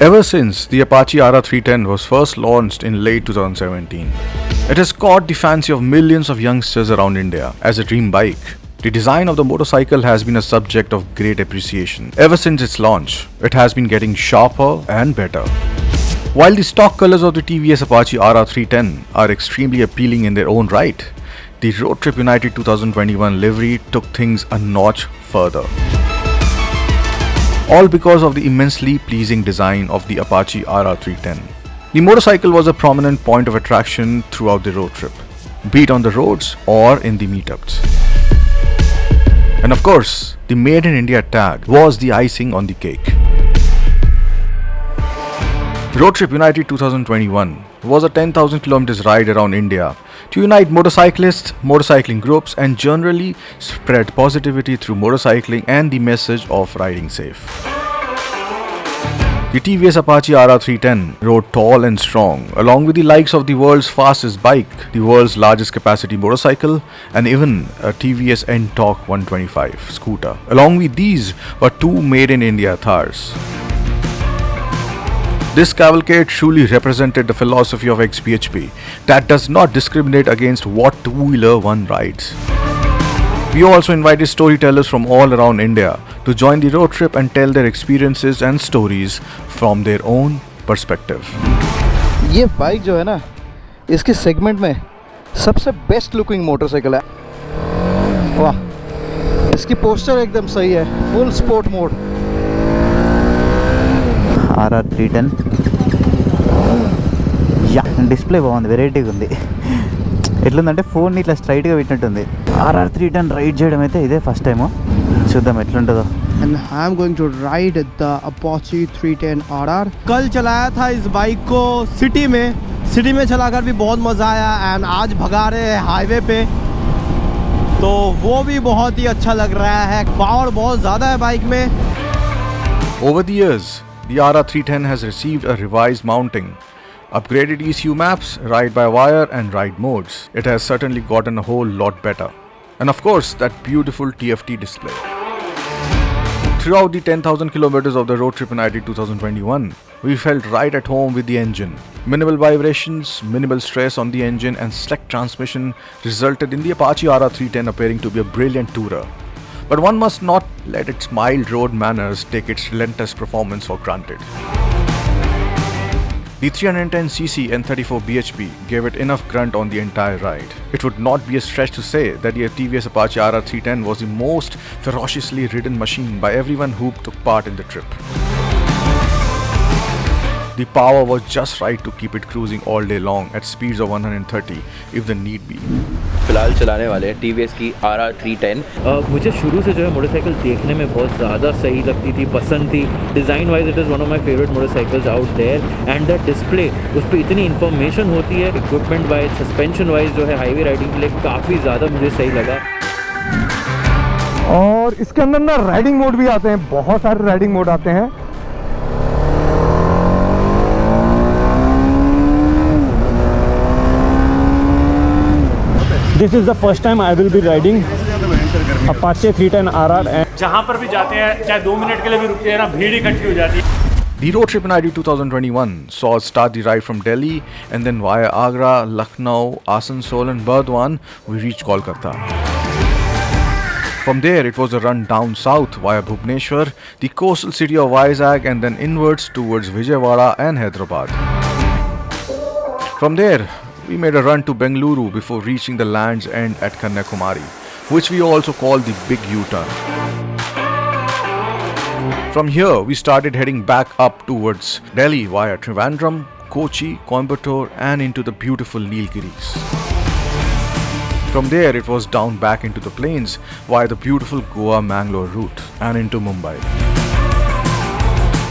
Ever since the Apache RR310 was first launched in late 2017, it has caught the fancy of millions of youngsters around India as a dream bike. The design of the motorcycle has been a subject of great appreciation. Ever since its launch, it has been getting sharper and better. While the stock colors of the TVS Apache RR310 are extremely appealing in their own right, the Road Trip United 2021 livery took things a notch further. All because of the immensely pleasing design of the Apache RR310. The motorcycle was a prominent point of attraction throughout the road trip, be it on the roads or in the meetups. And of course, the Made in India tag was the icing on the cake. Road Trip United 2021 was a 10,000 kilometers ride around India to unite motorcyclists, motorcycling groups, and generally spread positivity through motorcycling and the message of riding safe. The TVS Apache RR310 rode tall and strong, along with the likes of the world's fastest bike, the world's largest capacity motorcycle, and even a TVS N-Torq 125 scooter. Along with these were two Made in India Thars. This cavalcade truly represented the philosophy of XPHP that does not discriminate against what two-wheeler one rides. We also invited storytellers from all around India to join the road trip and tell their experiences and stories from their own perspective. ये bike जो है ना, इसके segment में सबसे best looking motorcycle है। वाह, इसकी पोस्चर एकदम सही है, full sport mode. RR310 yeah display బాగుంది, వెరైటీగా ఉంది. ఎట్లుందంటే ఫోన్ ఇట్లా స్ట్రైట్గా పెట్టినట్టుంది. RR310 రైడ్ చేయడం అయితే ఇదే ఫస్ట్ టైము, చూద్దాం ఎట్లుంటుందో. And I'm going to ride the Apache 310 RR. कल चलाया था इस बाइक को सिटी में चलाकर भी बहुत मज़ा आया एंड आज भगा रहे हैं हाईवे पे, तो वो भी बहुत ही अच्छा लग रहा है। पावर बहुत ज़्यादा है बाइक में। Over the years, the RR310 has received a revised mounting, upgraded ECU maps, ride-by-wire and ride modes. It has certainly gotten a whole lot better. And of course, that beautiful TFT display. Throughout the 10,000 kilometers of the Road Trip United 2021, we felt right at home with the engine. Minimal vibrations, minimal stress on the engine and slick transmission resulted in the Apache RR310 appearing to be a brilliant tourer. But one must not let its mild road manners take its relentless performance for granted. The 310cc N34 BHP gave it enough grunt on the entire ride. It would not be a stretch to say that the TVS Apache RR310 was the most ferociously ridden machine by everyone who took part in the trip. The power was just right to keep it cruising all day long at speeds of 130 if the need be. फिलहाल चलाने वाले हैं TVS की RR310। मुझे शुरू से जो है मोटरसाइकिल देखने में बहुत ज़्यादा सही लगती थी, पसंद थी। Design wise it is one of my favourite motorcycles out there and that display, उस पर इतनी इन्फॉर्मेशन होती है। इक्विपमेंट वाइज, सस्पेंशन वाइज जो है हाईवे राइडिंग के लिए काफ़ी ज़्यादा मुझे सही लगा। और इसके अंदर ना राइडिंग मोड भी आते हैं, बहुत सारे राइडिंग मोड आते हैं। This is the first time I will be riding Apache 310 RR and जहाँ पर भी जाते हैं, चाहे 2 मिनट के लिए भी रुकते हैं ना, भीड़ इकट्ठी हो जाती है। The Road Trip United 2021 saw us start the ride from Delhi and then via Agra, Lucknow, Asansol and Burdwan, we reached Kolkata. From there, it was a run down south via Bhubaneswar, the coastal city of Vizag, and then inwards towards Vijayawada and Hyderabad. From there, we made a run to Bengaluru before reaching the land's end at Kanyakumari, which we also call the Big U-turn. From here, we started heading back up towards Delhi via Trivandrum, Kochi, Coimbatore and into the beautiful Nilgiris. From there, it was down back into the plains via the beautiful Goa-Mangalore route and into Mumbai.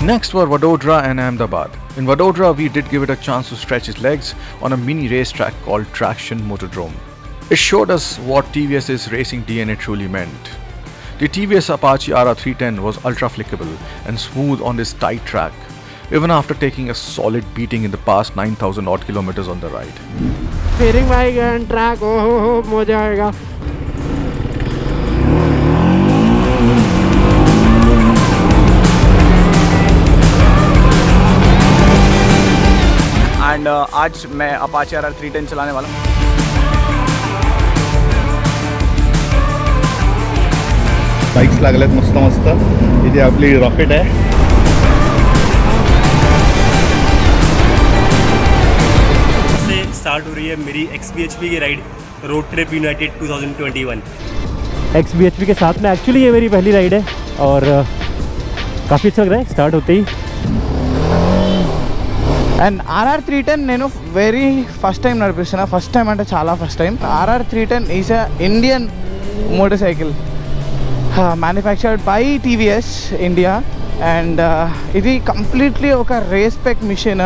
Next were Vadodara and Ahmedabad. In Vadodara, we did give it a chance to stretch its legs on a mini racetrack called Traction Motordrome. It showed us what TVS's racing DNA truly meant. The TVS Apache RR310 was ultra flickable and smooth on this tight track, even after taking a solid beating in the past 9,000 odd kilometers on the ride. Steering bike and track, oh, मजा आएगा। And आज मैं Apache RR 310 चलाने वाला हूँ। Bikes लागल्यात मस्त मस्त. इथे आपली रॉकेट आहे. से स्टार्ट हो रही है मेरी XBHP की ride road trip United 2021। XBHP के साथ में एक्चुअली ये मेरी पहली राइड है और काफ़ी अच्छा लग रहा है स्टार्ट होते ही. అండ్ RR 310 నేను వెరీ ఫస్ట్ టైం నడిపిస్తున్నా. ఫస్ట్ టైం అంటే చాలా first time. RR 310 is a Indian motorcycle manufactured by TVS India. And ఇది కంప్లీట్లీ ఒక రేస్ పెక్ మిషన్.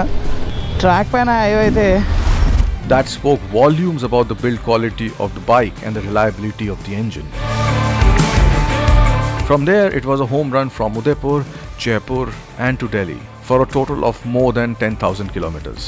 ట్రాక్ పైన ఏవైతే That spoke volumes about the build quality of the bike and the reliability of the engine. From there, it was a home run from Udaipur, Jaipur and to Delhi for a total of more than 10,000 kilometers.